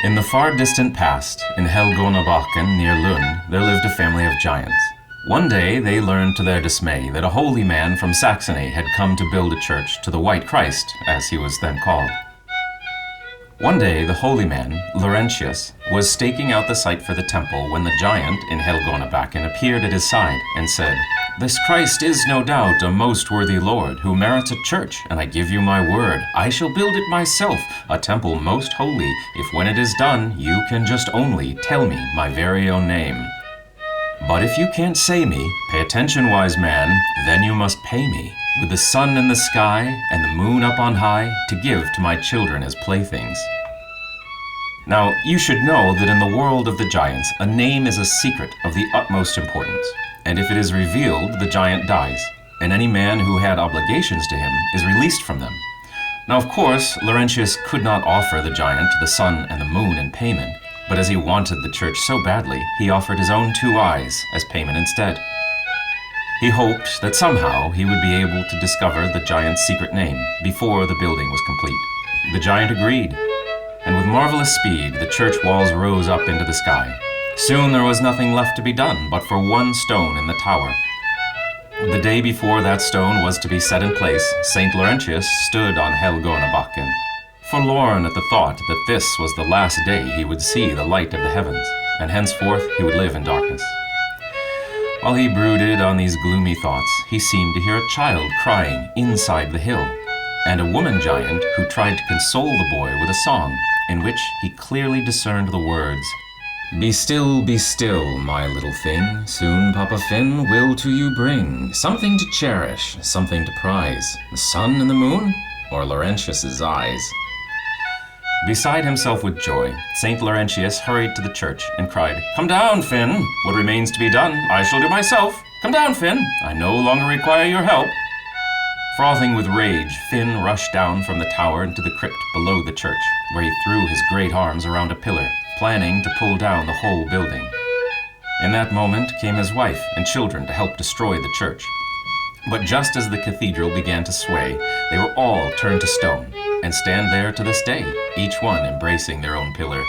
In the far distant past, in Helgonabakken near Lund, there lived a family of giants. One day they learned to their dismay that a holy man from Saxony had come to build a church to the White Christ, as he was then called. One day the holy man, Laurentius, was staking out the site for the temple when the giant in Helgonabakken appeared at his side and said, "This Christ is no doubt a most worthy Lord who merits a church, and I give you my word, I shall build it myself, a temple most holy, if when it is done you can just only tell me my very own name. But if you can't say me, pay attention, wise man, then you must pay me, with the sun in the sky and the moon up on high, to give to my children as playthings." Now, you should know that in the world of the giants, a name is a secret of the utmost importance, and if it is revealed, the giant dies, and any man who had obligations to him is released from them. Now, of course, Laurentius could not offer the giant the sun and the moon in payment, but as he wanted the church so badly, he offered his own 2 eyes as payment instead. He hoped that somehow he would be able to discover the giant's secret name before the building was complete. The giant agreed, and with marvelous speed the church walls rose up into the sky. Soon there was nothing left to be done but for one stone in the tower. The day before that stone was to be set in place, St. Laurentius stood on Helgonabakken, forlorn at the thought that this was the last day he would see the light of the heavens, and henceforth he would live in darkness. While he brooded on these gloomy thoughts, he seemed to hear a child crying inside the hill, and a woman giant who tried to console the boy with a song in which he clearly discerned the words, be still, my little thing, soon Papa Finn will to you bring something to cherish, something to prize, the sun and the moon, or Laurentius's eyes." Beside himself with joy, St. Laurentius hurried to the church and cried, "Come down, Finn! What remains to be done, I shall do myself. Come down, Finn! I no longer require your help." Frothing with rage, Finn rushed down from the tower into the crypt below the church, where he threw his great arms around a pillar, planning to pull down the whole building. In that moment came his wife and children to help destroy the church. But just as the cathedral began to sway, they were all turned to stone, and stand there to this day, each one embracing their own pillar.